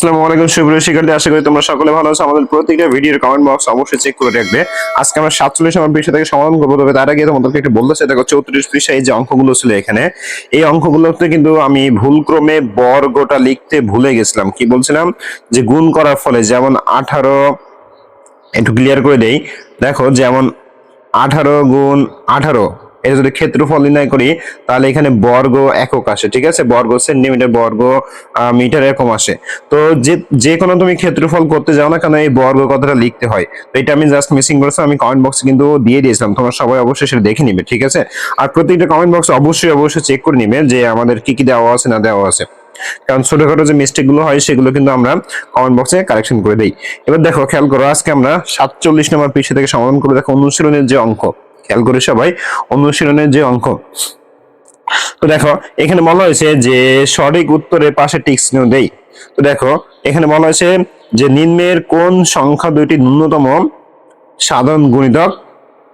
আসসালামু আলাইকুম সুপ্রিয় শিক্ষার্থী, আশা করি তোমরা সকলে ভালো আছো। আমাদের প্রত্যেকটা ভিডিওর কমেন্ট বক্স অবশ্যই চেক করে রাখবে। আজকে আমরা 47 নম্বর পৃষ্ঠা থেকে সমাধান করবো। তবে তার আগে তোমাদেরকে একটু বলতেছি, দেখো 34 পৃষ্ঠায় এই যে অঙ্কগুলো ছিল এখানে, এই অঙ্কগুলোতে কিন্তু আমি ভুলক্রমে বর্গটা লিখতে ভুলে গেছিলাম। কি বলছিলাম যে গুণ করার ফলে যেমন 18, একটু ক্লিয়ার করে দেই। দেখো যেমন 18 গুণ 18, এটা যদি ক্ষেত্রফল নির্ণয় করি তাহলে এখানে বর্গ একক আসে, ঠিক আছে, বর্গ সেন্টিমিটার, বর্গ মিটার এরকম আসে। তো যে কোনো তুমি ক্ষেত্রফল করতে যাও না কেন এই বর্গ কথাটা লিখতে হয়। তো এটা আমি জাস্ট মিসিং করেছি, আমি কমেন্ট বক্সে কিন্তু দিয়ে দিয়েছিলাম, তোমরা সবাই অবশ্যই সেটা দেখে নিবে, ঠিক আছে। আর প্রত্যেকটা কমেন্ট বক্স অবশ্যই চেক করে নিবে যে আমাদের কি কি দেওয়া আছে না দেওয়া আছে, কারণ ছোটখাটো যে মিস্টেক গুলো হয় সেগুলো কিন্তু আমরা কমেন্ট বক্সে কারেকশন করে দেই। এবার দেখো খেয়াল করো, আজকে আমরা 47 নম্বর পৃষ্ঠা থেকে সমাধান করে দেখো অনুশীলনের যে অঙ্ক, খেয়াল করে সবাই অনুশীলনের যে অঙ্ক। তো দেখো এখানে বলা হয়েছে যে সঠিক উত্তরের পাশে টিক চিহ্ন দেই। তো দেখো এখানে বলা হয়েছে যে নিম্নের কোন সংখ্যা দুইটি ন্যূনতম সাধারণ গুণিতক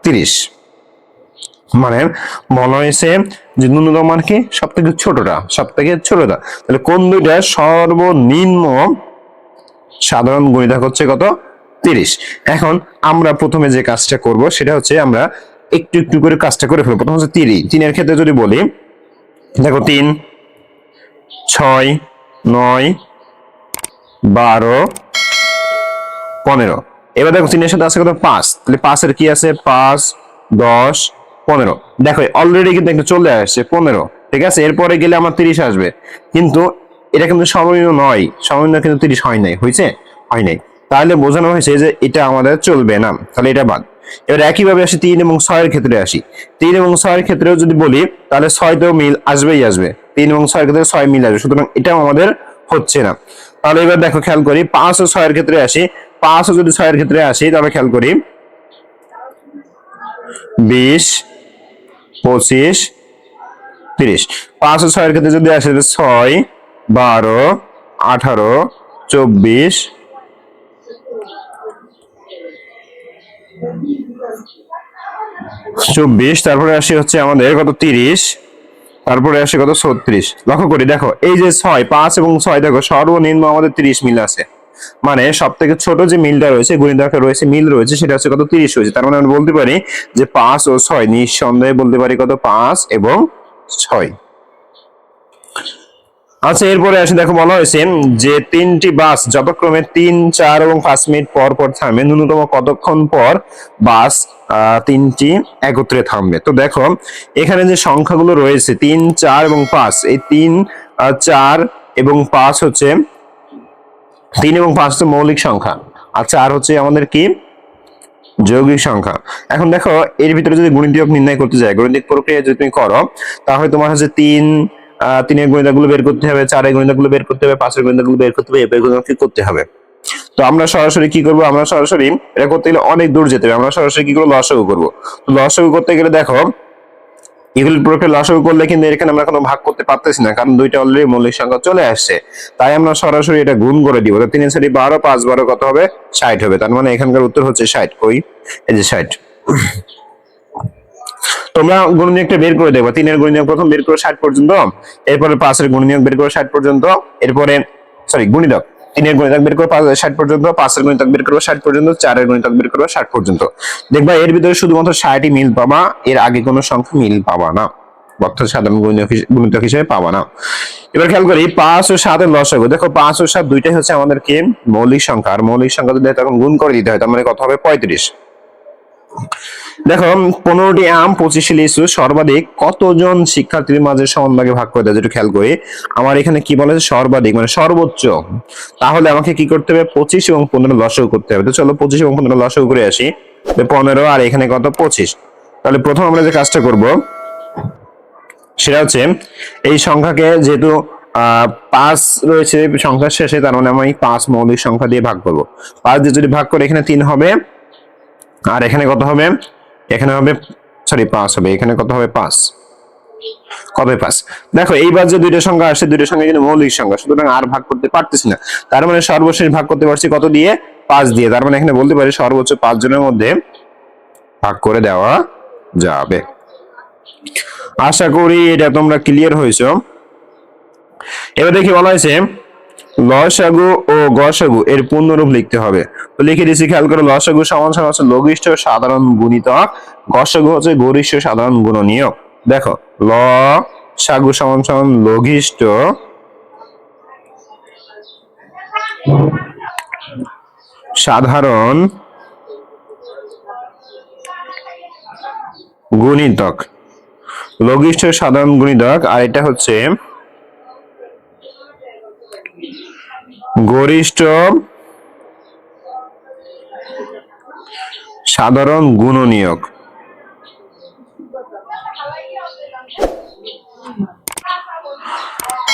30, মানে বলা হয়েছে যে ন্যূনতম মানে কি সব থেকে ছোটটা, তাহলে কোন দুইটা সর্বনিম্ন সাধারণ গুণিতক হচ্ছে কত, 30। এখন আমরা প্রথমে যে কাজটা করব সেটা হচ্ছে আমরা একটু একটু করে কাজটা করে ফেলবো। প্রথম হচ্ছে 3 এর ক্ষেত্রে যদি বলি, দেখো 3, 6, 9, 12, 15। এবার দেখো 3 এর সাথে আছে কত, 5, তাহলে 5 এর কি আছে, 5, 10, 15। দেখো অলরেডি কিন্তু একটা চলে আসছে 15, ঠিক আছে, এরপরে গেলে আমার 30 আসবে, কিন্তু এটা কিন্তু সর্বনিম্ন নয়, সর্বনিম্ন কিন্তু 30 হয় নাই, হয় নাই, তাহলে বোঝানো হয়েছে যে এটা আমাদের চলবে না, তাহলে এটা বাদ। এবার একইভাবে আসি 3 এবং 6 এর ক্ষেত্রে আসি। 3 এবং 6 এর ক্ষেত্রেও যদি বলি তাহলে 6 তেও মিল আসবে, 3 এবং 6 এর ক্ষেত্রে 6 মিল আসবে, সুতরাং এটাও আমাদের হচ্ছে না। তাহলে এবার দেখো খেয়াল করি 5 ও 6 এর ক্ষেত্রে আসি। 5 ও যদি 6 এর ক্ষেত্রে আসি তাহলে খেয়াল করি 20, 25, 30। 5 ও 6 এর ক্ষেত্রে যদি আসে 6, 12, 18, 24, 24, তারপরে আসি হচ্ছে আমাদের কত 30, তারপরে আসে কত 36। লক্ষ্য করি দেখো এই যে 6, 5 এবং 6, দেখো সর্বনিম্ন আমাদের 30 মিল আছে, মানে সব থেকে ছোট যে মিলটা রয়েছে গুণিতকে রয়েছে মিল রয়েছে সেটা হচ্ছে কত, 30 রয়েছে। তার মানে আমরা বলতে পারি যে 5 ও 6, নিঃসন্দেহে বলতে পারি কত, 5 এবং 6। আচ্ছা এরপরে আসে, দেখো বলা হয়েছে যে 3টি বাস যথাক্রমে 3, 4 এবং 5 মিনিট পর পর থামে, ন্যূনতম কতক্ষণ পর বাস 3টি একত্রে থামবে। তো দেখো এখানে যে সংখ্যাগুলো রয়েছে 3, 4 এবং 5, এই 3, 4 এবং 5 হচ্ছে 3 এবং 5 তো মৌলিক সংখ্যা, আর 4 হচ্ছে আমাদের কি যৌগিক সংখ্যা। এখন দেখো এর ভিতরে যদি গুণিতক নির্ণয় করতে যায়, গণিতিক প্রক্রিয়া যদি তুমি করো তাহলে তোমার হচ্ছে 3 এর গুণিতকগুলো বের করতে হবে, 4 এর গুণিতকগুলো বের করতে হবে, 5 এর গুণিতকগুলো বের করতে হবে, এর গুণিতক কি করতে হবে। তো আমরা সরাসরি কি করব, আমরা সরাসরি এটা করতে গেলে অনেক দূর যেতে হবে, আমরা সরাসরি কি করব, লসাগু করব। তো লসাগু করতে গেলে দেখো ইকুয়াল প্রক্রিয়া লসাগু করলে কিন্তু এখানে আমরা কোনো ভাগ করতে পারতেছি না, কারণ দুইটা অলরেডি মৌলিক সংখ্যা চলে আসছে, তাই আমরা সরাসরি এটা গুণ করে দিব। তো 3 এর সাথে 12, 5, 12 কত হবে, 60 হবে। তার মানে এখানকার উত্তর হচ্ছে 60। কই, এই যে 60। তোমরা গুণনীয়কটা বের করে দেখো, 3 এর গুণনীয়ক প্রথম বের করো 60 পর্যন্ত, এরপরে 5 এর গুণনীয়ক বের করো 60 পর্যন্ত, এরপরে গুণিতক 3 এর গুণিতক বের করো 60 পর্যন্ত, 5 এর গুণিতক বের করো 60 পর্যন্ত, 4 এর গুণিতক বের করো 60 পর্যন্ত। দেখবা এর ভিতরে শুধুমাত্র 60ই মিল পাবা, এর আগে কোনো সংখ্যা মিল পাবা না, অর্থাৎ সাধারণ গুণিতক হিসেবে পাবা না। এবার খেয়াল করি 5 ও 7 এর লসাগু। দেখো 5 ও 7 দুইটাই হচ্ছে আমাদের কি মৌলিক সংখ্যা, আর মৌলিক সংখ্যা যদি তখন গুণ করে দিতে হয় তার মানে কত হবে, 35। দেখো 15টি আম, 25 লিচু সর্বাধিক কতজন শিক্ষার্থীর মাঝে সমান ভাগে ভাগ করে দেয়, যেটা খেয়াল করি আমার এখানে কি বলে সর্বাধিক মানে সর্বোচ্চ, তাহলে আমাকে কি করতে হবে, 25 এবং 15 লসাগু করতে হবে। তো চলো 25 এবং 15 লসাগু করে আসি। 15 আর এখানে কত, 25। তাহলে প্রথম আমরা যে কাজটা করব সেটা হচ্ছে এই সংখ্যাকে যেহেতু 5 রয়েছে সংখ্যার শেষে, তার মানে আমি 5 মৌলিক সংখ্যা দিয়ে ভাগ করব। 5 দিয়ে যদি ভাগ করে এখানে 3 হবে, আর এখানে কত হবে, এখানে হবে 5 হবে, এখানে কত হবে, 5 কবে 5। দেখো এইবার যে দুইটা সংখ্যা আসছে, দুইটা সংখ্যা কিন্তু মৌলিক সংখ্যা, সুতরাং আর ভাগ করতে পারতেছি না, তার মানে সর্বশেষ ভাগ করতে পারছি কত দিয়ে, 5 দিয়ে। তার মানে এখানে বলতে পারি সর্বোচ্চ 5 জনের মধ্যে ভাগ করে দেওয়া যাবে। আশা করি এটা তোমরা ক্লিয়ার হয়েছো। এবার দেখি বলা হয়েছে লসাগু ও গসাগু এর পূর্ণরূপ লিখতে হবে। তো লিখে দিচ্ছি, খেয়াল করো। লসাগু সমান সমান হচ্ছে লঘিষ্ঠ সাধারণ গুণিতক, গসাগু হচ্ছে গরিষ্ঠ সাধারণ গুণনীয়ক। দেখো, লসাগু সমান সমান লঘিষ্ঠ সাধারণ গুণিতক, লঘিষ্ঠ সাধারণ গুণিতক, আর এটা হচ্ছে গরিষ্ঠ সাধারণ গুণনীয়ক।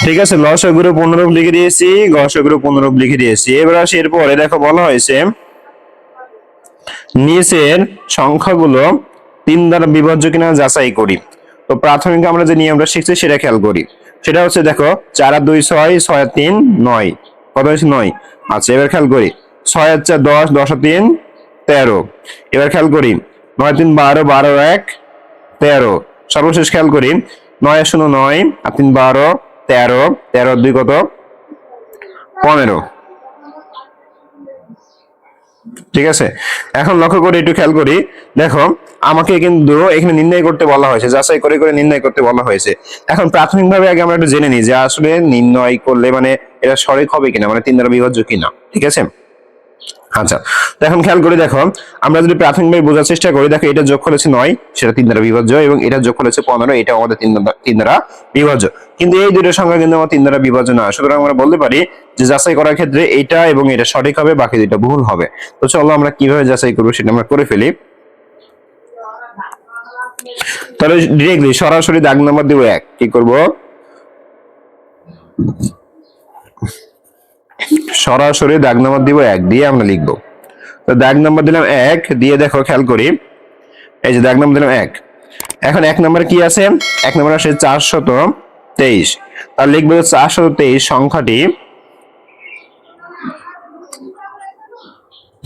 ঠিক আছে, লসাগুর পূর্ণরূপ লিখে দিয়েছি, গসাগুর পূর্ণরূপ লিখে দিয়েছি। এবার আসি এরপরে, দেখো বলা হয়েছে নিচের সংখ্যাগুলো 3 দ্বারা বিভাজ্য কিনা যাচাই করি। তো প্রাথমিক আমরা যে নিয়মটা শিখছি সেটা খেয়াল করি। সেটা হচ্ছে দেখো, 4 আর 2 6, 6 আর 3 9, কত হয়েছে 9। আচ্ছা, এবার খেয়াল করি, 6 আর 4 10, 10 আর 3 13। এবার খেয়াল করি, 9 3 12, 12 1 13। সর্বশেষ খেয়াল করি, 9 আর 0 9, আর 3 12, 13, 13 আর 2 কত 15। ঠিক আছে, এখন লক্ষ্য করে একটু খেয়াল করি। দেখো, আমাকে কিন্তু এখানে নির্ণয় করতে বলা হয়েছে, যাচাই করে করে নির্ণয় করতে বলা হয়েছে। এখন প্রাথমিকভাবে আগে আমরা একটু জেনে নিই যে আসলে নির্ণয় করলে মানে এটা সঠিক হবে কিনা, মানে 3 দ্বারা বিভাজ্য কিনা। ঠিক আছে, আচ্ছা। তো এখন খেয়াল করে দেখো, আমরা যদি প্রাথমিকভাবে বোঝার চেষ্টা করি, দেখো এটা যোগ করেছে 9, সেটা 3 দ্বারা বিভাজ্য, এবং এটা যোগ করেছে 15, এটা আমাদের 3 দ্বারা বিভাজ্য। কিন্তু এই দুইটার সংখ্যা কিন্তু আমার 3 দ্বারা বিভাজ্য না। সুতরাং আমরা বলতে পারি যে যাচাই করার ক্ষেত্রে এটা এবং এটা সঠিক হবে, বাকি দুইটা ভুল হবে। তো চলো আমরা কিভাবে যাচাই করবো সেটা আমরা করে ফেলি। তাহলে ডিরেক্টলি সরাসরি দাগ নাম্বার দিব 1। কি করব, সরাসরি দাগ নাম্বার দিব 1 দিয়ে আমরা লিখবো। তো দাগ নাম্বার দিলাম 1 দিয়ে, দেখো খেয়াল করি, এই যে দাগ নাম্বার দিলাম 1। এখন 1 নম্বরে কি আছে, 1 নম্বরে আসে 423। তাহলে লিখবো 423 সংখ্যাটি,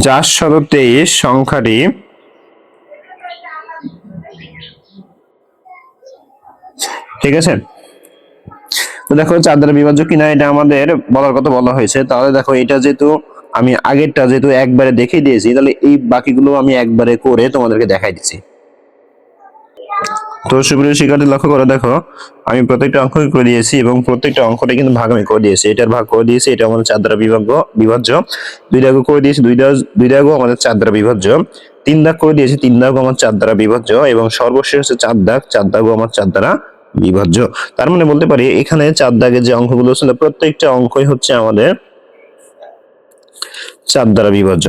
423 সংখ্যাটি ঠিক আছে। তো দেখো 4 দ্বারা বিভাজ্য কিনা এটা আমাদের বলার কথা বলা হয়েছে। তাহলে দেখো, এটা যেহেতু আমি আগেরটা যেহেতু একবারে দেখিয়ে দিয়েছি, তাহলে এই বাকিগুলো আমি একবারে করে তোমাদেরকে দেখাই দিচ্ছি। তো সুপ্রিয় শিক্ষার্থী লক্ষ্য করে দেখো, আমি প্রত্যেকটা অঙ্ক করে দিয়েছি এবং প্রত্যেকটা অঙ্কটা কিন্তু ভাগ আমি করে দিয়েছি। এটার ভাগ করে দিয়েছি, এটা আমাদের 4 দ্বারা বিভাজ্য। 2 দাগ করে দিয়েছি, 2 দাগও আমাদের 4 দ্বারা বিভাজ্য। 3 দাগ করে দিয়েছি, 3 দাগও আমার 4 দ্বারা বিভাজ্য, এবং সর্বশেষ হচ্ছে 4 দাগ, 4 দাগও আমার 4 দ্বারা বিভাজ্য। তার মানে বলতে পারি এখানে 4 দাগের যে অঙ্কগুলো ছিল প্রত্যেকটা অঙ্কই হচ্ছে আমাদের 4 দ্বারা বিভাজ্য।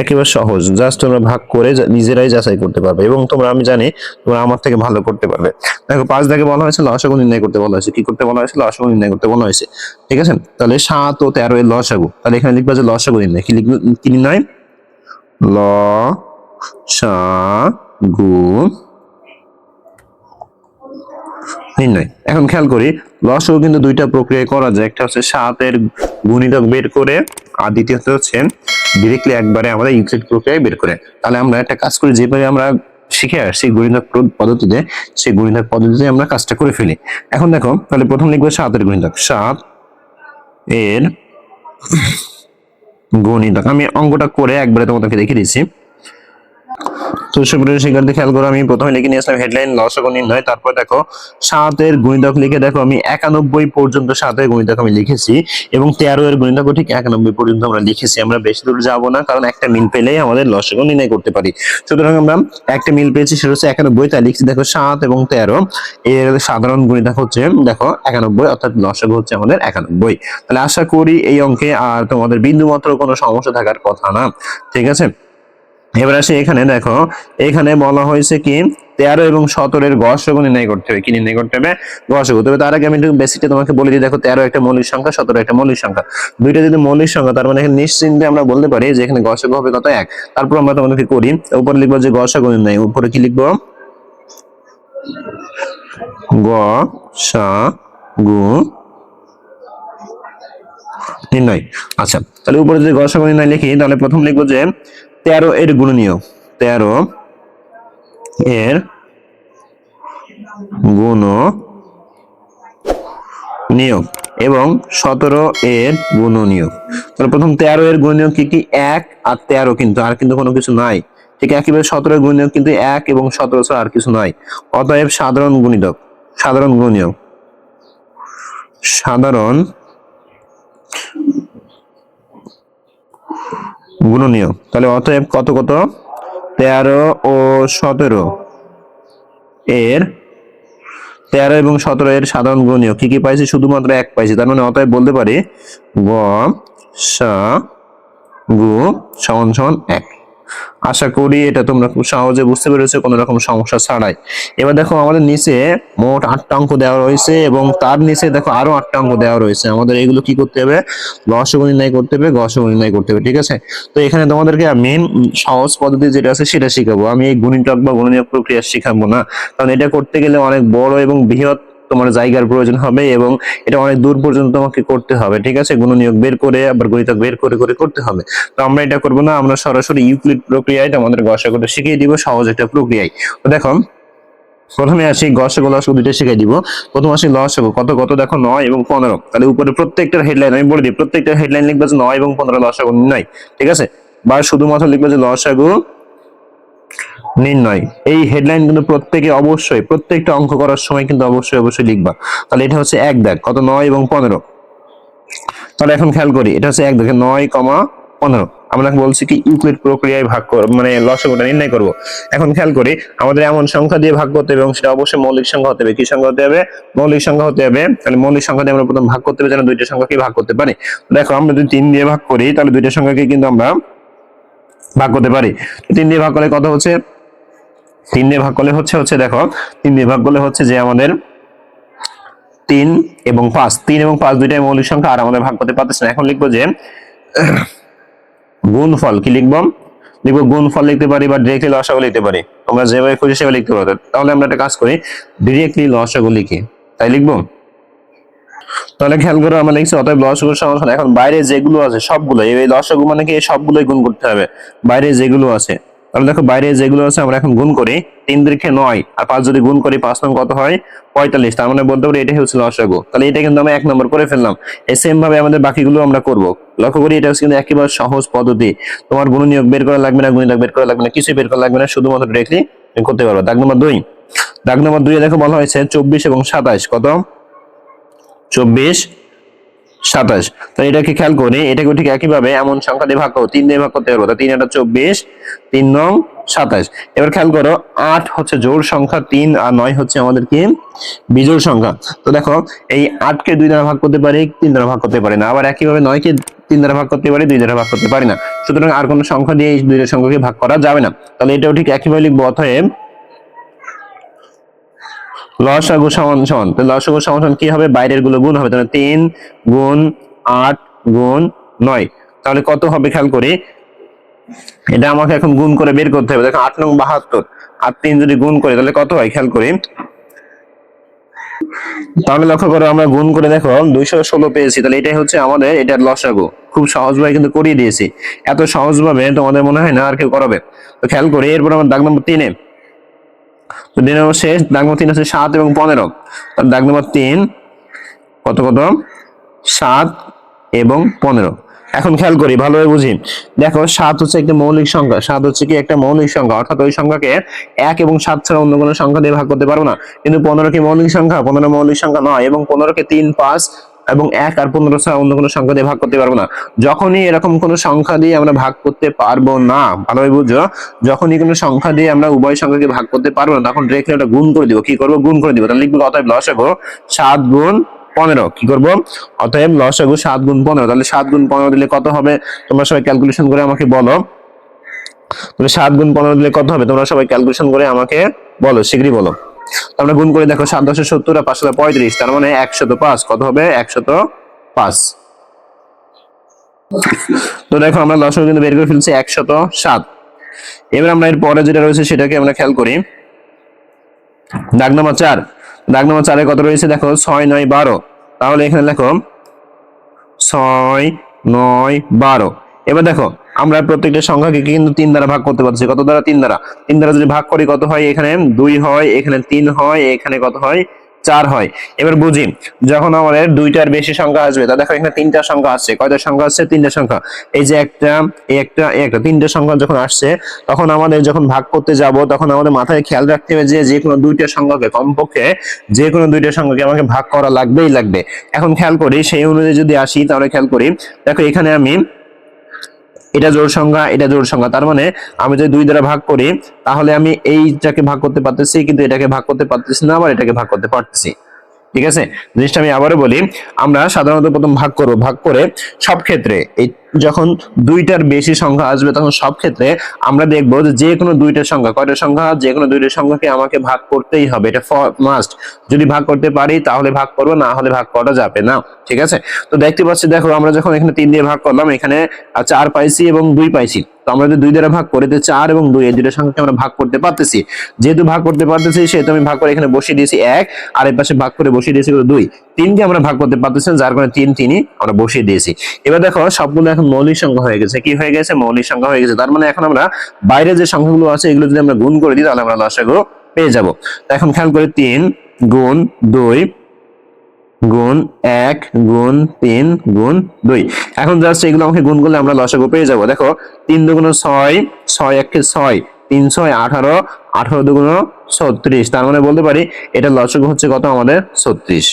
একেবারে সহজ, জাস্ট তোমরা ভাগ করে নিজেরাই যাচাই করতে পারবে, এবং তোমরা, আমি জানি তোমরা আমার থেকে ভালো করতে পারবে। দেখো 5 দাগে বলা হয়েছে লসাগু নির্ণয় করতে বলা হয়েছে। কি করতে বলা হয়েছে, লসাগু নির্ণয় করতে বলা হয়েছে। ঠিক আছে, তাহলে 7 ও 13 এর লসাগু, তাহলে এখানে লিখবা যে লসাগু নির্ণয়। কি লিখবে, কি নির্ণয়, লসাগু নির্ণয়। এখন খেয়াল করি, লসাগু কিন্তু দুইটা প্রক্রিয়ায় করা যায়। একটা হচ্ছে 7 এর গুণিতক বের করে, আর দ্বিতীয়ত হচ্ছে ডিরেক্টলি একবারে আমাদের ইউক্লিড প্রক্রিয়ায় বের করে। তাহলে আমরা একটা কাজ করি, যেভাবে আমরা শিখে আসছি গুণিতক পদ্ধতিতে, সেই গুণিতক পদ্ধতিতে আমরা কাজটা করে ফেলি। এখন দেখো, তাহলে প্রথম লিখবো 7 এর গুণিতক, 7 এর গুণিতক। আমি অঙ্কটা করে একবারে তোমাদেরকে দেখিয়ে দিচ্ছি। তো সুপ্রিয় শিক্ষার্থী খেয়াল করো, আমি প্রথমে লিখে নিয়েছিলাম হেডলাইন লসাগু নির্ণয়। তারপর দেখো 7 এর গুণিতক লিখে, দেখো আমি 91 পর্যন্ত 7 এর গুণিতক আমি লিখেছি, এবং 13 এর গুণিতক ঠিক 91 পর্যন্ত আমরা লিখেছি। আমরা বেশি দূর যাব না, কারণ একটা মিল পেলেই আমাদের লসাগু নির্ণয় করতে পারি। সুতরাং আমরা একটা মিল পেয়েছি, সেটা হচ্ছে 91। তাই লিখছি দেখো 7 এবং 13 এর সাধারণ গুণিতক হচ্ছে দেখো 91, অর্থাৎ লসাগু হচ্ছে আমাদের 91। তাহলে আশা করি এই অঙ্কে আর তোমাদের বিন্দুমাত্র কোনো সমস্যা থাকার কথা না। ঠিক আছে, এবার আসে এখানে, দেখো এখানে বলা হয়েছে কি 13 এবং 17 এর গসাগু নির্ণয় করতে হবে। কি নির্ণয় করতে হবে, গসাগু। তবে তার আগে আমি একটু বেসিকটা তোমাকে বলে দিই। দেখো 13 একটা মৌলিক সংখ্যা, 17 একটা মৌলিক সংখ্যা, দুইটা যদি মৌলিক সংখ্যা, তার মানে এখানে নিশ্চিন্তে আমরা বলতে পারি যে এখানে গসাগু হবে কত, 1। তারপর আমরা তোমাদেরকে করি, উপরে লিখবো যে গসাগু নির্ণয়। উপরে কি লিখবো, গসাগু নির্ণয়। আচ্ছা, তাহলে উপরে যদি গসাগু নির্ণয় লিখি, তাহলে প্রথম লিখবো যে 13 এর গুণনীয়, 13 এর গুণনীয়ক। এবং 17 এর গুণনীয়ক। তাহলে প্রথম 13 এর গুণনীয়ক কি কি? 1 আর 13, কিন্তু আর কিন্তু কোনো কিছু নাই। ঠিক একইভাবে 17 এর গুণনীয়ক কিন্তু 1 এবং 17 ছাড়া আর কিছু নাই। অতএব সাধারণ গুণিতক, সাধারণ গুণনীয়ক, সাধারণ গুণনীয়ক। তাহলে অতএব কত কত? 13 ও 17 এর 13 এবং 17 এর সাধারণ গুণনীয়ক কি কি পাইছি? শুধুমাত্র 1 পাইছি। তার মানে অতএব বলতে পারি গ সা গু সমান সমান 1। আশা করি এটা তোমরা খুব সহজে বুঝতে পেরেছো কোনো রকম সমস্যা ছাড়াই। এবার দেখো আমাদের নিচে মোট 8টা অঙ্ক দেওয়া রয়েছে এবং তার নিচে দেখো আরো 8টা অঙ্ক দেওয়া রয়েছে। আমাদের এগুলো কি করতে হবে? লসাগু নির্ণয় করতে হবে, গসাগু নির্ণয় করতে হবে। ঠিক আছে, তো এখানে তোমাদেরকে আমি সহজ পদ্ধতি যেটা আছে সেটা শিখাবো। আমি এই গুণিতক বা গুণনীয়ক প্রক্রিয়া শিখাবো না, কারণ এটা করতে গেলে অনেক বড় এবং বৃহৎ তোমার জায়গার প্রয়োজন হবে এবং এটা অনেক দূর পর্যন্ত তোমাকে করতে হবে। ঠিক আছে, গুণনীয়ক বের করে আবার গুণিতক বের করে করে করতে হবে। তো আমরা এটা করবো না, আমরা সরাসরি ইউক্লিড প্রক্রিয়ায় আমাদের গসাগুটা শিখিয়ে দিব, সহজ একটা প্রক্রিয়ায়। তো দেখো প্রথমে আসি গসাগু লসাগু দুইটা শিখিয়ে দিব। প্রথম আসি লসাগু, কত কত দেখো 9 এবং 15। তাহলে উপরে প্রত্যেকটার হেডলাইন আমি বলে দিই, প্রত্যেকটার হেডলাইন লিখবে যে 9 এবং 15 লসাগু নির্ণয়। ঠিক আছে, বা শুধুমাত্র লিখবে যে লসাগু নির্ণয়। এই হেডলাইন কিন্তু প্রত্যেকে অবশ্যই প্রত্যেকটা অঙ্ক করার সময় কিন্তু অবশ্যই অবশ্যই লিখবা। তাহলে এটা হচ্ছে এক দাগ, কত? 9 এবং 15। তাহলে এখন খেয়াল করি, এটা হচ্ছে এক দাগে 9,15। আমরা বলছি কি ইউক্লিড প্রক্রিয়ায় ভাগ মানে লসাগুটা নির্ণয় করব। এখন খেয়াল করি আমাদের এমন সংখ্যা দিয়ে ভাগ করতে হবে এবং সেটা অবশ্যই মৌলিক সংখ্যা হতে হবে। কি সংখ্যা হতে হবে? মৌলিক সংখ্যা হতে হবে। তাহলে মৌলিক সংখ্যা দিয়ে আমরা প্রথম ভাগ করতে হবে যেন দুইটা সংখ্যাকে ভাগ করতে পারি। দেখো আমরা যদি 3 দিয়ে ভাগ করি তাহলে দুইটা সংখ্যাকে কিন্তু আমরা ভাগ করতে পারি। 3 দিয়ে ভাগ করলে কত হচ্ছে? 3 দিয়ে ভাগ করলে হচ্ছে দেখো 3 দিয়ে ভাগ করলে হচ্ছে যে আমাদের 3 এবং 5, 3 এবং 5 দুইটাই মৌলিক সংখ্যা আর আমাদের ভাগ করতে পারতেছে না। এখন লিখবো যে গুণফল। কি লিখবো? লিখবো গুণফল লিখতে পারি বা ডিরেক্টলি লসাগু লিখতে পারি, তোমরা যেভাবে খুশি সেভাবে লিখতে পারো। তাহলে আমরা একটা কাজ করি, ডিরেক্টলি লসাগু লিখি, তাই লিখবো। তাহলে খেয়াল করো আমরা লিখছি অতএব লসাগু সমান, এখন বাইরে যেগুলো আছে সবগুলো, এই লসাগু মানে কি সবগুলোই গুণ করতে হবে বাইরে যেগুলো আছে। তাহলে দেখো বাইরে যেগুলো আছে আমরা এখন গুণ করি। 3 দীর্ঘে 9 আর 5 যদি গুণ করি 5 নং কত হয়? 45। তার মানে বলতে পারি এটাই হচ্ছে লসাগু। তাহলে এটা কিন্তু আমরা 1 নম্বর করে ফেললাম। এই সেম ভাবে আমাদের বাকিগুলো আমরা করব। লক্ষ্য করি এটা হচ্ছে কিন্তু একেবারে সহজ পদ্ধতি। তোমার গুণনীয়ক বের করা লাগবে না, গুণিতক বের করা লাগবে না, কিছুই বের করা লাগবে না, শুধুমাত্র ডাইরেক্টলি করতে পারবে। দাগ নম্বর 2, দাগ নম্বর 2 এ দেখো বলা হয়েছে 24 এবং 27। কত? 24, 27। তো এটাকে খেয়াল করি, এটাকে ঠিক একইভাবে এমন সংখ্যা দিয়ে ভাগ করো, 3 দিয়ে ভাগ করতে পারবো। 3 এটা 24, 3 নং 27। এবার খেয়াল করো 8 হচ্ছে জোড় সংখ্যা, 3 আর 9 হচ্ছে আমাদের কি বিজোড় সংখ্যা। তো দেখো এই 8 কে 2 দ্বারা ভাগ করতে পারি, 3 দ্বারা ভাগ করতে পারি না। আবার একইভাবে 9 কে 3 দ্বারা ভাগ করতে পারি, 2 দ্বারা ভাগ করতে পারি না। সুতরাং আর কোনো সংখ্যা দিয়ে এই দুইটা সংখ্যাকে ভাগ করা যাবে না। তাহলে এটাও ঠিক একইভাবে লিখবো, অতএব লসাগু সমান সমান। তো লসাগু সমান সমান কি হবে? বাইরের গুলো গুণ হবে। তাহলে 3 গুণ 8 গুণ 9। তাহলে কত হবে খেয়াল করি, এটা আমাকে এখন গুণ করে বের করতে হবে। দেখো 8 নং 72 আর 3 যদি গুণ করি তাহলে কত হয় খেয়াল করি। তাহলে লক্ষ্য করো আমরা গুণ করে দেখো 216 পেয়েছি। তাহলে এটাই হচ্ছে আমাদের এটার লসাগু। খুব সহজভাবে কিন্তু করিয়ে দিয়েছি। এত সহজভাবে তোমাদের মনে হয় না আর কেউ করাবে। তো খেয়াল করি এরপর আমার দাগ নম্বর 3 এ, তো দুই নম্বর শেষ, দাগ নম্বর 3 আছে 7 এবং 15। তাহলে দাগ নম্বর 3 কত কত? 7 এবং 15। এখন খেয়াল করি ভালোভাবে বুঝি। দেখো 7 হচ্ছে একটা মৌলিক সংখ্যা, 7 হচ্ছে কি একটা মৌলিক সংখ্যা, অর্থাৎ ওই সংখ্যাকে 1 এবং 7 ছাড়া অন্য কোনো সংখ্যা দিয়ে ভাগ করতে পারবো না। কিন্তু 15 কি মৌলিক সংখ্যা? 15 মৌলিক সংখ্যা নয়, এবং 15 কে 3, 5 এবং 1 আর 15 ছাড়া অন্য কোনো সংখ্যা দিয়ে ভাগ করতে পারবো না। যখনই এরকম কোনো সংখ্যা দিয়ে আমরা ভাগ করতে পারবো না, ভালোভাবে বুঝো, যখনই কোনো সংখ্যা দিয়ে আমরা উভয় সংখ্যাকে ভাগ করতে পারবো না, তখন ডিরেক্টলি ওটা গুণ করে দিব। কি করবো? গুণ করে দিব। তাহলে লিখবো অতএব লসাগু 7 গুণ 15। কি করবো? অতএব লসাগু 7 গুণ 15। তাহলে 7 গুণ 15 দিলে কত হবে? তোমরা সবাই ক্যালকুলেশন করে আমাকে বলো। তাহলে 7 গুণ 15 দিলে কত হবে? তোমরা সবাই ক্যালকুলেশন করে আমাকে বলো, শীঘ্রই বলো। আমরা গুণ করে দেখো 7 10 70 আর 5 35, তার মানে 105। কত হবে? 105। তো দেখো আমরা লসাগু কিন্তু বের করে ফেলছি 107। এবার আমরা এর পরে যেটা রয়েছে সেটাকে আমরা খেয়াল করি। দাগ নম্বর 4, দাগ নম্বর 4 এ কত রয়েছে দেখো? 6 9 12। তাহলে এখানে দেখো 6 9 12। এবার দেখো আমরা প্রত্যেকটা সংখ্যাকে কিন্তু 3 দ্বারা ভাগ করতে পারছি। কত দ্বারা? 3 দ্বারা। 3 দ্বারা যদি ভাগ করি কত হয়? এখানে 2 হয়, এখানে 3 হয়, এখানে কত হয়? 4 হয়। এবার বুঝি যখন আমাদের দুইটার বেশি সংখ্যা আসবে, তা দেখো এখানে তিনটা সংখ্যা আসছে। কয়টা সংখ্যা আসছে? তিনটা সংখ্যা। এই যে একটা, এই একটা, এই একটা, তিনটা সংখ্যা যখন আসছে তখন আমাদের যখন ভাগ করতে যাব তখন আমাদের মাথায় খেয়াল রাখতে হবে যে যে কোনো দুইটা সংখ্যাকে, কমপক্ষে যে কোনো দুইটা সংখ্যাকে আমাকে ভাগ করা লাগবেই লাগবে। এখন খেয়াল করি সেই অনুযায়ী যদি আসি, তাহলে খেয়াল করি দেখো এখানে আমি, এটা জোড় সংখ্যা, এটা জোড় সংখ্যা, তার মানে আমি যদি 2 দ্বারা ভাগ করি তাহলে আমি এইটাকে ভাগ করতে পারতেছি, কিন্তু এটাকে ভাগ করতে পারতেছি না, আবার এটাকে ভাগ করতে পারতেছি। ঠিক আছে, জিনিসটা আমি আবারও বলি। আমরা সাধারণত প্রথম ভাগ করব, ভাগ করে সব ক্ষেত্রে এই যখন দুইটার বেশি সংখ্যা আসবে তখন সব ক্ষেত্রে আমরা দেখবো যে যে কোনো দুইটা সংখ্যা, কয়টা সংখ্যা, যে কোনো দুইটা সংখ্যাকে আমাকে ভাগ করতেই হবে, এটা মাস্ট। যদি ভাগ করতে পারি তাহলে ভাগ করবো, না হলে ভাগ করা যাবে না। ঠিক আছে, তো দেখতে পাচ্ছি, দেখো আমরা যখন এখানে 3 দিয়ে ভাগ করলাম, এখানে 4 পাইছি এবং 2 পাইছি। তো আমরা যদি 2 দ্বারা ভাগ করি, 4 এবং 2 এই দুটো সংখ্যাকে আমরা ভাগ করতে পারতেছি। যেহেতু ভাগ করতে পারতেছি সেহেতু আমি ভাগ করে এখানে বসিয়ে দিয়েছি 1, আর এই পাশে ভাগ করে বসিয়ে দিয়েছি 2। 3কে আমরা ভাগ করতে পারতেছি, যার কারণে 3 আমরা বসিয়ে দিয়েছি। এবার দেখো সবগুলো এখন মৌলিক সংখ্যা হয়ে গেছে। কি হয়ে গেছে? মৌলিক সংখ্যা হয়ে গেছে। তার মানে এখন আমরা বাইরে যে সংখ্যাগুলো আছে এগুলো যদি আমরা গুণ করে দিই তাহলে আমরা লসাগু পেয়ে যাব। তো এখন খেয়াল করি 3 গুণ 2 গুণ 1 গুণ 3 গুণ 2। এখন জাস্ট এগুলো আমাকে গুণ করলে আমরা লসাগু পেয়ে যাব। দেখো 3 দুগুণ 6, 6 একে 6, 3 6 18, 18 দুগুণ 36। তার মানে বলতে পারি এটা লসাগু হচ্ছে কত? আমাদের 36।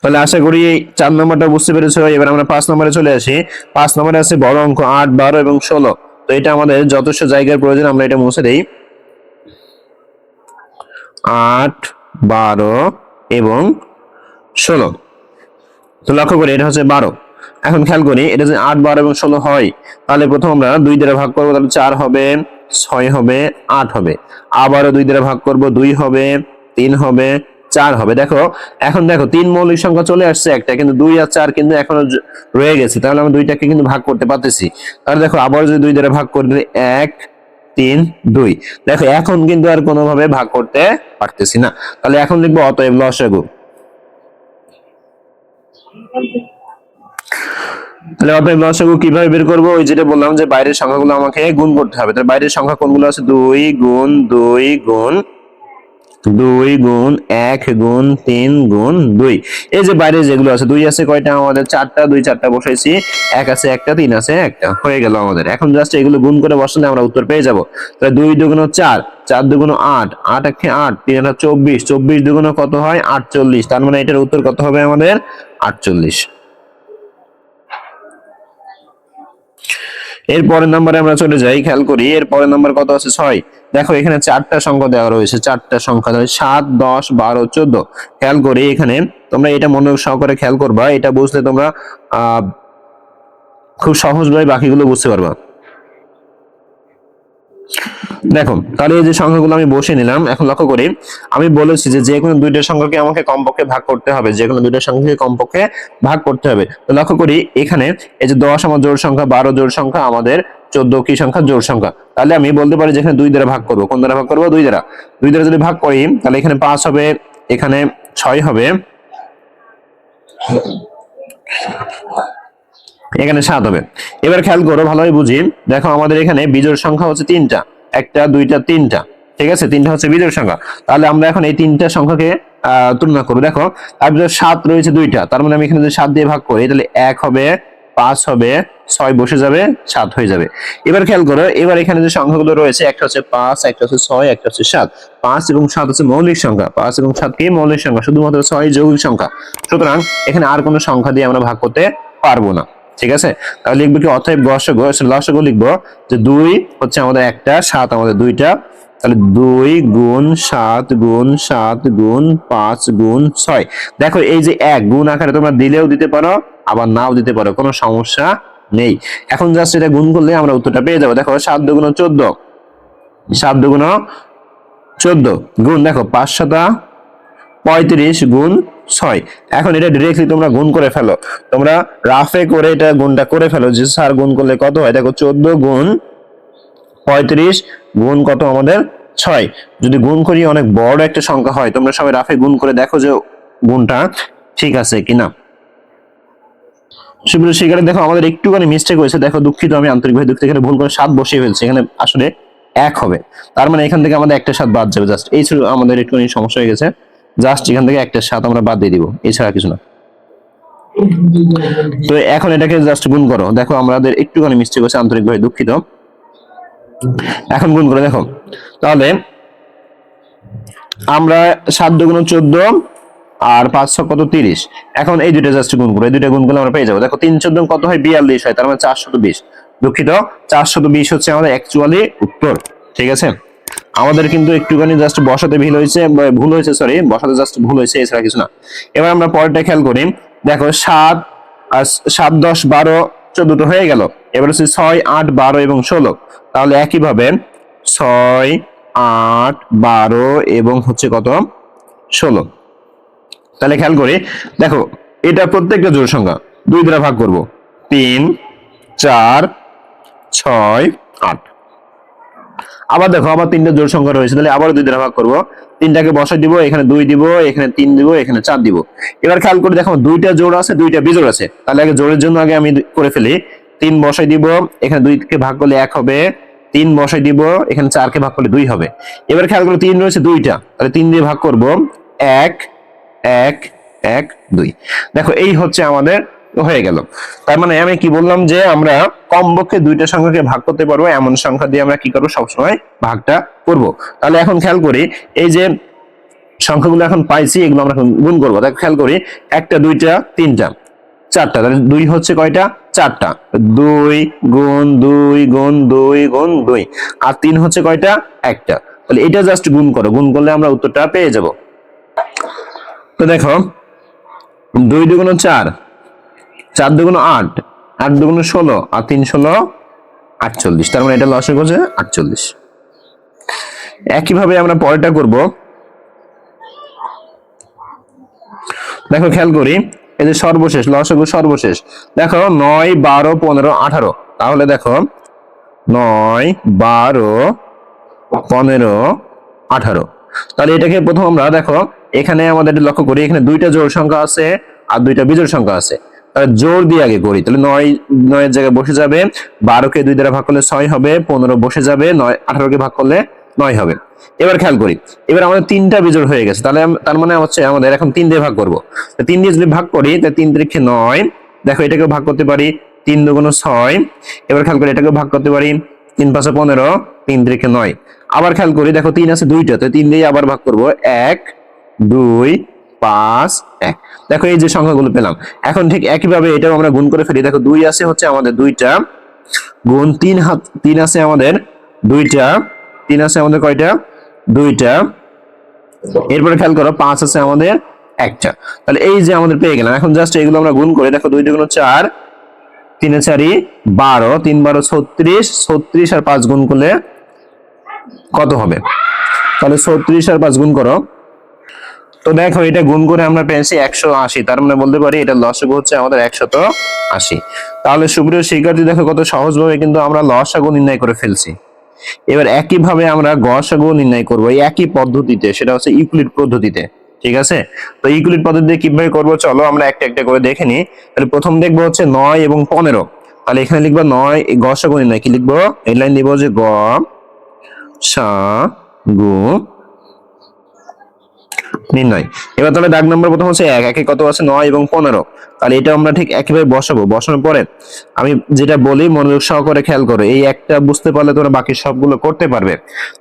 তাহলে আশা করি 4 নম্বরটা বুঝতে পেরেছো। এবার আমরা 5 নম্বরে চলে আসি। 5 নম্বরে আছে বড় অঙ্ক 8, 12 এবং 16। তো এটা আমাদের যথেষ্ট জায়গার প্রয়োজন, আমরা এটা মুছে দেই। 8, 12 এবং 16। তো লক্ষ্য করি এটা হচ্ছে 12। এখন খেয়াল করি এটা যে 8, 12 এবং 16 হয়, তাহলে প্রথম আমরা 2 দ্বারা ভাগ করবো, তাহলে 4 হবে, 6 হবে, 8 হবে। আবারও 2 দ্বারা ভাগ করবো, 2 হবে, 3 হবে, 4 হবে। দেখো এখন দেখো 3 মৌলিক সংখ্যা চলে আসছে একটা, কিন্তু 2 আর 4 কিন্তু এখনো রয়ে গেছে। তাহলে আমরা 2টাকে কিন্তু ভাগ করতে পারতেছি। তাহলে দেখো আবার যদি 2 দ্বারা ভাগ করি, 1 3 2। দেখো এখন কিন্তু আর কোনোভাবে ভাগ করতে পারতেছি না। তাহলে এখন লিখবো অতএব লসাগু। তাহলে অতএব লসাগু কিভাবে বের করবো? ওই যেটা বললাম যে বাইরের সংখ্যাগুলো আমাকে গুণ করতে হবে। তাহলে বাইরের সংখ্যা কোনগুলো আছে? 2 গুণ 2 গুণ 2 গুণ 1 গুণ 3 গুণ 2। এই যে বাইরে যেগুলো আছে, 2 আছে কয়টা? আমাদের 4টা, 2 4টা বসাইছি, 1 আছে একটা, 3 আছে একটা, হয়ে গেল আমাদের। এখন জাস্ট এগুলো গুণ করে বসালে আমরা উত্তর পেয়ে যাব। তাহলে 2 দুগুণ 4, 4 দুগুণ 8, 8 একে 8, 3 24, 24 দুগুণ কত হয়? 48। তার মানে এটার উত্তর কত হবে আমাদের? 48। এর পরের নম্বরে আমরা চলে যাই, খেয়াল করি এর পরের নম্বর কত আছে? 6। দেখো এখানে 4টা সংখ্যা দেওয়া রয়েছে, 4টা সংখ্যা, 7 10 12 14। খেয়াল করি এখানে তোমরা এটা মনোযোগ সহকারে খেয়াল করবা, এটা বুঝলে তোমরা খুব সহজভাবে বাকিগুলো বুঝতে পারবা। দেখো তাহলে এই যে সংখ্যাগুলো আমি বসে নিলাম। এখন লক্ষ্য করি আমি বলেছি যে যে কোনো দুইটা সংখ্যাকে আমাকে কমপক্ষে ভাগ করতে হবে, যে কোনো দুইটা সংখ্যাকে কমপক্ষে ভাগ করতে হবে। তো লক্ষ্য করি এখানে এই যে 10 আমার জোড় সংখ্যা, 12 জোড় সংখ্যা, আমাদের 14 কি সংখ্যা? জোড় সংখ্যা। তাহলে আমি বলতে পারি যে এখানে 2 দ্বারা ভাগ করবো। কোন দ্বারা ভাগ করবো? 2 দ্বারা। 2 দ্বারা যদি ভাগ করি তাহলে এখানে 5 হবে, এখানে 6 হবে, এখানে 7 হবে। এবার খেয়াল করো, ভালোই বুঝি। দেখো আমাদের এখানে বিজোড় সংখ্যা হচ্ছে 3টা, 1টা 2টা 3টা। ঠিক আছে, 3টা হচ্ছে বিজোড় সংখ্যা। তাহলে আমরা এখন এই 3টা সংখ্যাকে তুলনা করবো। দেখো তার ভিতরে 7 রয়েছে 2টা, তার মানে আমি এখানে যদি 7 দিয়ে ভাগ করি তাহলে 1 হবে, 5 হবে, 6 বসে যাবে, 7 হয়ে যাবে। এবার খেয়াল করো, এবার এখানে যে সংখ্যাগুলো রয়েছে, একটা হচ্ছে 5, একটা হচ্ছে 6, একটা হচ্ছে 7। 5 এবং 7 হচ্ছে মৌলিক সংখ্যা, 5 এবং 7 কি মৌলিক সংখ্যা, শুধুমাত্র 6 যৌগিক সংখ্যা। সুতরাং এখানে আর কোনো সংখ্যা দিয়ে আমরা ভাগ করতে পারবো না। ঠিক আছে, তাহলে লিখবো কি? অতএব লসাগু, লসাগু লিখবো যে 2 হচ্ছে আমাদের একটা, 7 আমাদের 2টা। তাহলে 2 গুণ 7 গুণ 7 গুণ 5 গুণ 6। দেখো এই যে 1 গুণ আকারে তোমরা দিলেও দিতে পারো, আবার নাও দিতে পারো, কোনো সমস্যা নেই। এখন জাস্ট এটা গুণ করলে আমরা উত্তরটা পেয়ে যাবো। দেখো 7 দুগুণ 14, 7 দুগুণ 14 গুণ, দেখো 5 7 35 গুণ 6। এখন এটা ডিরেক্টলি তোমরা গুণ করে ফেলো, তোমরা রাফে করে এটা গুণটা করে ফেলো যে স্যার গুণ করলে কত হয়। দেখো 14 গুণ 35 গুণ কত আমাদের 6। যদি গুণ করি অনেক বড় একটা সংখ্যা হয়, তোমরা সবাই রাফে গুণ করে দেখো যে গুণটা ঠিক আছে কিনা। সুপ্রিয় শিক্ষার্থী, দেখো আমাদের একটুখানি মিস্টেক হয়েছে। দেখো দুঃখিত, আমি আন্তরিকভাবে দুঃখিত, এখানে ভুল করে 7 বসিয়ে ফেলছি, এখানে আসলে 1 হবে। তার মানে এখান থেকে আমাদের একটা 7 বাদ যাবে, জাস্ট এই ছিল আমাদের একটু সমস্যা হয়ে গেছে, জাস্ট এখান থেকে একটা 7 আমরা বাদ দিয়ে দিব, এছাড়া কিছু না। তো এখন এটাকে জাস্ট গুণ করো, দেখো আমাদের একটুখানি মিস্টেক হয়েছে, আন্তরিকভাবে দুঃখিত। এখন গুণ করে দেখো, তাহলে আমরা 7 দুগুণ 14 আর 5 6 কত 30। এখন এই দুইটা জাস্ট গুণ করো, এই দুইটা গুণ করলে আমরা পেয়ে যাবো। দেখো 3 14 কত হয় 42 হয়, তার মানে 420। দুঃখিত, 420 হচ্ছে আমাদের অ্যাকচুয়ালি উত্তর। ঠিক আছে, আমাদের কিন্তু একটুখানি জাস্ট বসাতে ভুল হয়েছে, সরি বসাতে জাস্ট ভুল হয়েছে, এছাড়া কিছু না। এবার আমরা পরেরটা খেয়াল করি, দেখো 7 আর 7 10 12 14 তো হয়ে গেল। এবার হচ্ছে 6 8 12 এবং 16। তাহলে একইভাবে 6 8 12 এবং হচ্ছে কত 16। তাহলে খেয়াল করি, দেখো এটা প্রত্যেকটা জোড় সংখ্যা 2 দ্বারা ভাগ করব, 3 4 6 8। আবার দেখো আবার 3টা জোড় সংখ্যা রয়েছে, তাহলে আবার 2 দ্বারা ভাগ করব, 3টাকে বসাই দিব, এখানে 2 দিব, এখানে 3 দিব, এখানে 4 দিব। এবার খেয়াল করে দেখো 2টা জোড় আছে, 2টা বিজোড় আছে, তাহলে আগে জোড়ের জন্য আগে আমি করে ফেলি। 3 বসাই দিব, এখানে 2 কে ভাগ করলে 1 হবে, 3 বসাই দিব, এখানে 4 কে ভাগ করলে 2 হবে। এবার খেয়াল করো 3 রয়েছে 2টা, তাহলে 3 দিয়ে ভাগ করব, 1 1 1 2। দেখো এই হচ্ছে আমাদের হয়ে গেল। তার মানে আমি কি বললাম, যে আমরা কমপক্ষে 2টা সংখ্যাকে ভাগ করতে পারবো এমন সংখ্যা দিয়ে আমরা কি করবো, সবসময় ভাগটা করব। তাহলে এখন খেয়াল করি, এই যে সংখ্যাগুলো এখন পাইছি, এগুলো আমরা গুণ করবো। দেখো খেয়াল করি, 1টা 2টা 3টা 4টা, তাহলে 2 হচ্ছে কয়টা, 4টা, 2 গুণ 2 গুণ 2 গুণ 2, আর 3 হচ্ছে কয়টা, 1টা। তাহলে এটা জাস্ট গুণ করো, গুণ করলে আমরা উত্তরটা পেয়ে যাব। তো দেখো 2 দুগুণ 4, 4 দুগুণ 8, 8 দুগুণ 16, আর 3 16 48। তার মানে এটা লসাগু হচ্ছে 48। একইভাবে আমরা পরেরটা করব। দেখো খেয়াল করি, এই যে সর্বশেষ লসাগু সর্বশেষ, দেখো 9 12 15 18। তাহলে দেখো 9 12 15 18। তাহলে এটাকে প্রথম আমরা দেখো, এখানে আমাদের লক্ষ্য করি, এখানে 2টা জোড় সংখ্যা আছে আর 2টা বিজোড় সংখ্যা আছে। তাহলে জোড় দিয়ে আগে করি, তাহলে 9 9 এর জায়গায় বসে যাবে, 12 কে 2 দ্বারা ভাগ করলে 6 হবে, 15 বসে যাবে, 9 18 কে ভাগ করলে 9 হবে। এবার খেয়াল করি, এবার আমাদের 3টা বিজোড় হয়ে গেছে, তাহলে তার মানে হচ্ছে আমাদের এখন 3 দিয়ে ভাগ করব। 3 দিয়ে যদি ভাগ করি, তাহলে 3 3 9। দেখো এটাকে ভাগ করতে পারি, 3 দুগুণ 6। এবার খেয়াল করি, এটাকে ভাগ করতে পারি, 3 5 15, 3 3 9। আবার খেয়াল করি, দেখো 3 আছে 2টা, তো 3 দিয়ে আবার ভাগ করব, 1 2 5 1। দেখো এই যে সংখ্যাগুলো পেলাম। এখন ঠিক একইভাবে এটাও আমরা গুণ করে ফেলি। দেখো 2 আছে হচ্ছে আমাদের 2টা, গুণ 3 আছে আমাদের 2টা, 3 আছে আমাদের কয়টা, 2টা। এরপরে খেয়াল করো 5 আছে আমাদের 1টা। তাহলে এই যে আমাদের পেয়ে গেলাম। এখন জাস্ট এগুলো আমরা গুণ করে, দেখো 2 2 4, 3 4 12, 3 12 36, 36 আর 5 গুণ করলে কত হবে, তাহলে 36 আর 5 গুণ করো। তো দেখো এটা গুণ করে আমরা পেয়েছি 180। তার মানে বলতে পারি এটা লসাগু হচ্ছে আমাদের 180। তাহলে সুপ্রিয় শিক্ষার্থী, দেখো কত সহজভাবে কিন্তু আমরা লসাগু নির্ণয় করে ফেলছি। এবার একইভাবে আমরা গসাগু নির্ণয় করব এই একই পদ্ধতিতে, সেটা হচ্ছে ইউক্লিড পদ্ধতিতে। ঠিক আছে, তো ইউক্লিড পদ্ধতিতে কিভাবে করব, চলো আমরা একটা একটা করে দেখে নিই। তাহলে প্রথম দেখবো হচ্ছে 9 এবং 15। তাহলে এখানে লিখবো 9, গসাগু নির্ণয় কি লিখবো, এই লাইন দিব যে গ সা গু নির্ণয়। এবার তাহলে দাগ নম্বর প্রথম হচ্ছে 1, একে কত আছে 9 এবং 15। তাহলে এটা আমরা ঠিক একইভাবে বসাবো। বসানোর পরে আমি যেটা বলি মনোযোগ সহকারে খেয়াল করো, এই একটা বুঝতে পারলে তোমরা বাকি সবগুলো করতে পারবে।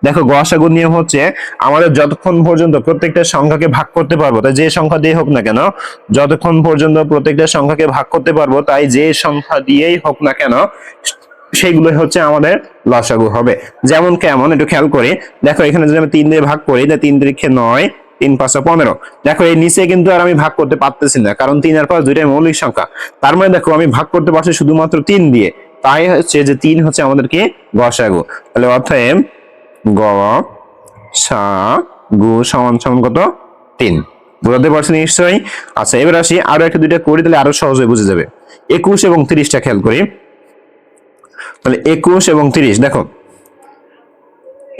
দেখো গসাগুর নিয়ম হচ্ছে আমাদের যতক্ষণ পর্যন্ত প্রত্যেকটা সংখ্যাকে ভাগ করতে পারবো, তাই যে সংখ্যা দিয়ে হোক না কেন, যতক্ষণ পর্যন্ত প্রত্যেকটা সংখ্যাকে ভাগ করতে পারবো, তাই যে সংখ্যা দিয়েই হোক না কেন সেইগুলো হচ্ছে আমাদের লসাগু হবে। যেমন কেমন একটু খেয়াল করি, দেখো এখানে যদি আমি 3 দিয়ে ভাগ করি, তাহলে 3 3 9, 3 5 15। দেখো এই নিচে কিন্তু আর আমি ভাগ করতে পারতেছি না, কারণ 3 আর 5 দুইটাই মৌলিক সংখ্যা। তার মানে দেখো আমি ভাগ করতে পারছি শুধুমাত্র 3 দিয়ে, তাই হচ্ছে যে 3 হচ্ছে আমাদের কি গসাগু। তাহলে অতএব গ সা গু সমান সমান কত 3। বুঝতে পারছেন নিশ্চয়ই। আচ্ছা এবার আসি আরো একটা দুইটা করি, তাহলে আরো সহজে বুঝে যাবে। 21 এবং 30টা খেয়াল করি। তাহলে 21 এবং 30, দেখো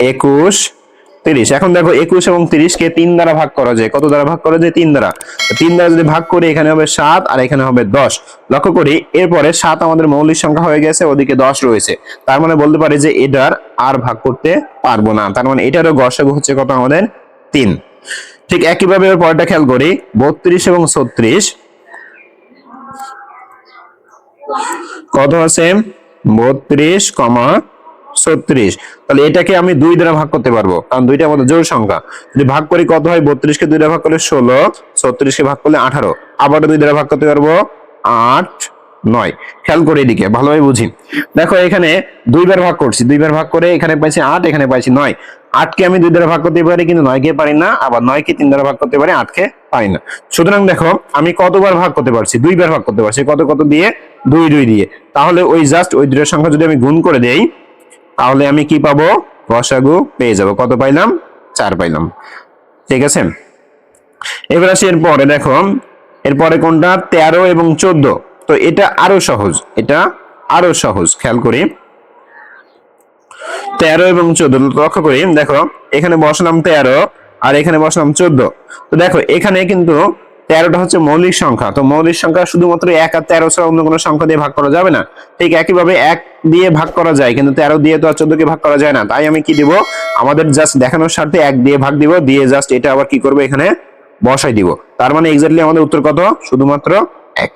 21 30। এখন দেখো 21 এবং 30 কে 3 দ্বারা ভাগ করা যায়। কত দ্বারা ভাগ করা যায়? 3 দ্বারা। তো 3 দ্বারা যদি ভাগ করি এখানে হবে 7 আর এখানে হবে 10। লক্ষ্য করি এরপরে 7 আমাদের মৌলিক সংখ্যা হয়ে গেছে, ওদিকে 10 রয়েছে। তার মানে বলতে পারি যে এটার আর ভাগ করতে পারবো না। তার মানে এটারও গসাগু হচ্ছে কত আমাদের? 3। ঠিক একইভাবে এর পরেরটা খেয়াল করি, 32 এবং 36 কত আছে? 32, 36। তাহলে এটাকে আমি 2 দ্বারা ভাগ করতে পারবো, কারণ দুইটা আমাদের জোড় সংখ্যা। যদি ভাগ করি কত হয়? 32 কে 2 দ্বারা ভাগ করলে 16, 36 কে ভাগ করলে 18, আবার 2 দ্বারা ভাগ করতে পারবো 8, 9। খেয়াল করে এদিকে ভালোভাবে বুঝি। দেখো এখানে 2 বার ভাগ করছি, 2 বার ভাগ করে এখানে পাইছি 8, এখানে পাইছি 9। 8 কে আমি 2 দ্বারা ভাগ করতে পারি কিন্তু 9 কে পারি না, আবার 9 কে 3 দ্বারা ভাগ করতে পারি, 8 কে পারি না। সুতরাং দেখো আমি কতবার ভাগ করতে পারছি? 2 বার ভাগ করতে পারছি। কত কত দিয়ে? 2 2 দিয়ে। তাহলে ওই জাস্ট ওই দুইটার সংখ্যা যদি আমি গুণ করে দেই তাহলে আমি কি পাবো? গসাগু পেয়ে যাব। কত পাইলাম? 4 পাইলাম। ঠিক আছে, এবার আসি এরপরে। দেখো এরপরে কোনটা? 13 এবং 14। তো এটা আরো সহজ, এটা আরো সহজ। খেয়াল করি 13 এবং 14 লক্ষ্য করি। দেখো এখানে বসালাম 13 আর এখানে বসালাম 14। তো দেখো এখানে কিন্তু 13টা হচ্ছে মৌলিক সংখ্যা। তো মৌলিক সংখ্যা শুধুমাত্র 1 আর 13 ছাড়া অন্য কোনো সংখ্যা দিয়ে ভাগ করা যাবে না। ঠিক একইভাবে 1 দিয়ে ভাগ করা যায়, কিন্তু 13 দিয়ে তো আর 14 কে ভাগ করা যায় না। তাই আমি কি দিব? আমাদের জাস্ট দেখানোর স্বার্থে 1 দিয়ে ভাগ দিব, দিয়ে জাস্ট এটা আবার কি করব? এখানে বসাই দিব। তার মানে এক্স্যাক্টলি আমাদের উত্তর কত? শুধুমাত্র 1।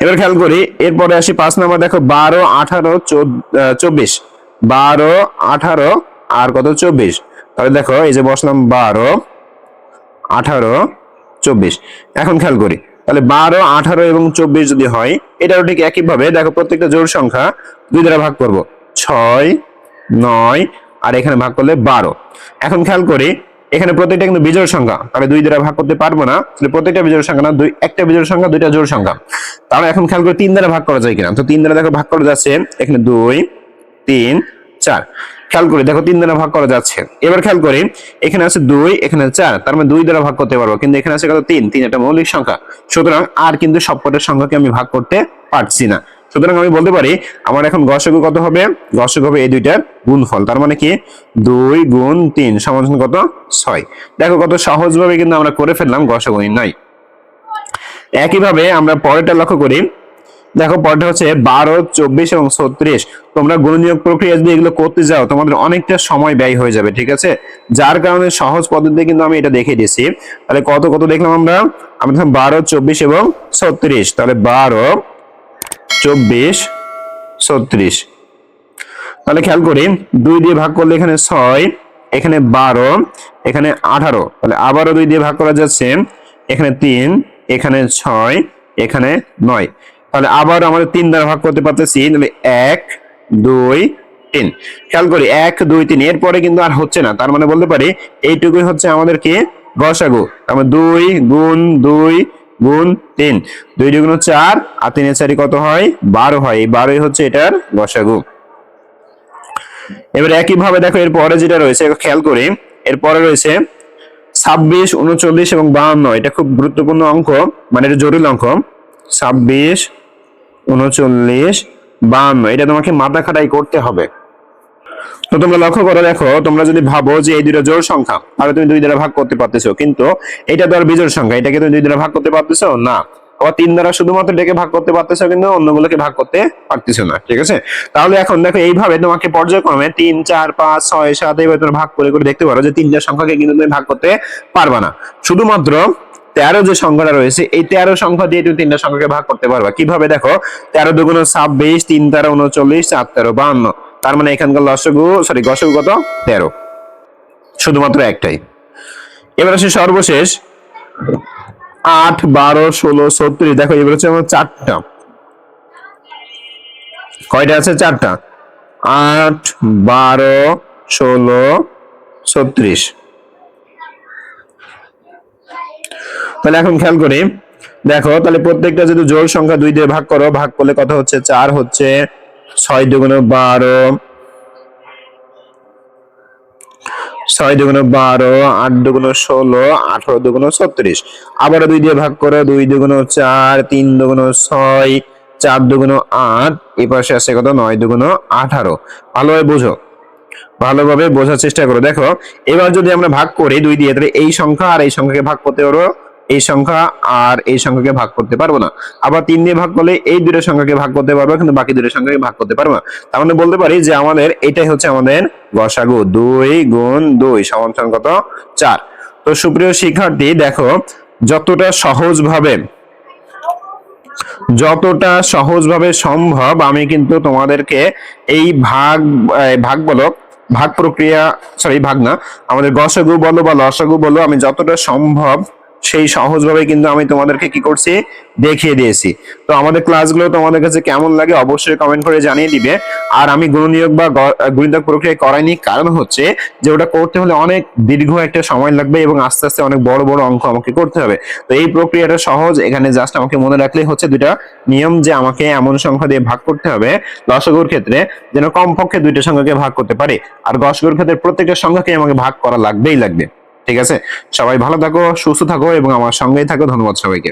এবার খেয়াল করি এরপরে আসি 5 নাম্বার। দেখো 12, 18, 24। 12, 18 আর কত? 24। তাহলে দেখো এই যে বসলাম 12, 18, 24। এখন খেয়াল করি তাহলে 12, 18 এবং 24 যদি হয়, এটাও ঠিক একইভাবে দেখো প্রত্যেকটা জোড় সংখ্যা 2 দ্বারা ভাগ করব। 6, 9 আর এখানে ভাগ করলে 12। এখন খেয়াল করি এখানে প্রত্যেকটা কিন্তু বিজোড় সংখ্যা, তাহলে 2 দ্বারা ভাগ করতে পারবো না। তাহলে প্রত্যেকটা বিজোড় সংখ্যা না, একটা বিজোড় সংখ্যা, দুইটা জোড় সংখ্যা। তাহলে এখন খেয়াল করে 3 দ্বারা ভাগ করা যায় কিনা। তো 3 দ্বারা দেখো ভাগ করা যাচ্ছে। এখানে 2, 3, 4। খেয়াল করি দেখো 3 দ্বারা ভাগ করা যাচ্ছে। এবার খেয়াল করি এখানে আছে 2, এখানে 4, তার মানে 2 দ্বারা ভাগ করতে পারবো, কিন্তু এখানে আছে কত? 3। 3 একটা মৌলিক সংখ্যা, সুতরাং আর কিন্তু সবকটা সংখ্যাকে আমি ভাগ করতে পারছি না। সুতরাং আমি বলতে পারি আমার এখন গসাগু কত হবে? গসাগু হবে এই দুইটার গুণফল। তার মানে কি 2 গুণ 3 সমান কত? 6। দেখো কত সহজভাবে কিন্তু আমরা করে ফেললাম গসাগু নির্ণয়। একইভাবে আমরা পরেরটা লক্ষ্য করি। দেখো পরেরটা হচ্ছে 12, 24 এবং 36। তোমরা গুণনীয়ক প্রক্রিয়া যদি এগুলো করতে যাও তোমাদের অনেকটা সময় ব্যয় হয়ে যাবে। ঠিক আছে, যার কারণে সহজ পদ্ধতিতে কিন্তু আমি এটা দেখিয়ে দিয়েছি। তাহলে কত কত দেখলাম আমরা? আমরা দেখলাম 12, 24 এবং 36। তাহলে 12, 24, 36। তাহলে খেয়াল করি 2 দিয়ে ভাগ করলে এখানে 6, এখানে 12, এখানে 18। তাহলে আবারও 2 দিয়ে ভাগ করা যাচ্ছে। এখানে 3, এখানে 6, এখানে 9। তাহলে আবার আমাদের 3 দ্বারা ভাগ করতে পারতেছি। তাহলে 1, 2, 3। খেয়াল করি 1, 2, 3 এরপরে কিন্তু আর হচ্ছে না। তার মানে বলতে পারি এইটুকুই হচ্ছে আমাদের কি? গসাগু। আমরা 2 গুণ 2 গুণ 3, 2 গুণ 4 আর 3 এর 4 কত হয়? 12 হয়। এই 12ই হচ্ছে এটার গসাগু। এবার একইভাবে দেখো এরপরে যেটা রয়েছে খেয়াল করি। এরপরে রয়েছে 26, 39 এবং 52। এটা খুব গুরুত্বপূর্ণ অঙ্ক, মানে এটা জটিল অঙ্ক। 26, 39, 52 এটা তোমাকে মাথা খাটাই করতে হবে। তো তোমরা লক্ষ্য করো, দেখো তোমরা যদি ভাবো যে এই দুটো জোড় সংখ্যা তাহলে তুমি 2 দ্বারা ভাগ করতে পারতেছো, কিন্তু এটা তো আর বিজোড় সংখ্যা, এটাকে তুমি 2 দ্বারা ভাগ করতে পারতেছো না। আবার 3 দ্বারা শুধুমাত্র এটাকে ভাগ করতে পারতেছো, কিন্তু অন্যগুলোকে ভাগ করতে পারতেছো না। ঠিক আছে, তাহলে এখন দেখো এইভাবে তোমাকে পর্যায়ক্রমে 3, 4, 5, 6, 7 এইভাবে তোমরা ভাগ করে করে দেখতে পারো যে 3টা সংখ্যাকে কিন্তু তুমি ভাগ করতে পারবা না। শুধুমাত্র 13 যে সংখ্যাটা রয়েছে এই 13 সংখ্যা দিয়ে তুমি 3টা সংখ্যাকে ভাগ করতে পারবা। কিভাবে? দেখো 13 দুগুণ 26, 3 13 39, 4 13 52। তার মানে এখানকার গসাগু কত? 13, শুধুমাত্র একটাই। এবার আসি সর্বশেষ 8, 12, 16, 36। দেখো এবার হচ্ছে আমার 4টা। কয়টা আছে? 4টা। 8, 12, 16, 36। তাহলে এখন খেয়াল করি, দেখো তাহলে প্রত্যেকটা যদি জোড় সংখ্যা 2 দিয়ে ভাগ করো, ভাগ করলে কত হচ্ছে? 4 হচ্ছে। 6 দুগুণ 12, 6 দুগুণ 12, 8 দুগুণ 16, 18 দুগুণ 36। আবারও 2 দিয়ে ভাগ করো, 2 দুগুণ 4, 3 দুগুণ 6, 4 দুগুণ 8, এই পাশে আছে কত? 9 দুগুণ 18। ভালোভাবে বুঝো, ভালোভাবে বোঝার চেষ্টা করো। দেখো এবার যদি আমরা ভাগ করি 2 দিয়ে, তাহলে এই সংখ্যা আর এই সংখ্যাকে ভাগ করতে পারবো, এই সংখ্যা আর এই সংখ্যাকে ভাগ করতে পারবো না। আবার 3 দিয়ে ভাগ করলে এই দুটো সংখ্যাকে ভাগ করতে পারবো, কিন্তু বাকি দুটো সংখ্যাকে ভাগ করতে পারবো না। তার মানে বলতে পারি যে আমাদের এটাই হচ্ছে আমাদের গসাগু, 2 গুণ 2 সমান সমান কত? 4। তো সুপ্রিয় শিক্ষার্থী দেখো, যতটা সহজভাবে সম্ভব আমি কিন্তু তোমাদেরকে এই ভাগ বলো, ভাগ প্রক্রিয়া, সরি ভাগ না, আমাদের গসাগু বলো বা লসাগু বলো, আমি যতটা সম্ভব সেই সহজভাবে কিন্তু আমি তোমাদেরকে কি করছি, দেখিয়ে দিয়েছি। তো আমাদের ক্লাসগুলো তোমাদের কাছে কেমন লাগে অবশ্যই কমেন্ট করে জানিয়ে দিবে। আর আমি গুণনীয়ক বা গুণিতক প্রক্রিয়া করাইনি, কারণ হচ্ছে যে ওটা করতে হলে অনেক দীর্ঘ একটা সময় লাগবে এবং আস্তে আস্তে অনেক বড় বড় অঙ্ক আমাকে করতে হবে। তো এই প্রক্রিয়াটা সহজ, এখানে জাস্ট আমাকে মনে রাখলেই হচ্ছে দুইটা নিয়ম, যে আমাকে এমন সংখ্যা দিয়ে ভাগ করতে হবে লসাগুর ক্ষেত্রে যেন কমপক্ষে দুইটা সংখ্যাকে ভাগ করতে পারে, আর গসাগুর ক্ষেত্রে প্রত্যেকটা সংখ্যাকে আমাকে ভাগ করা লাগবেই লাগবে। ঠিক আছে, সবাই ভালো থাকো, সুস্থ থাকো এবং আমার সঙ্গেই থাকো। ধন্যবাদ সবাইকে।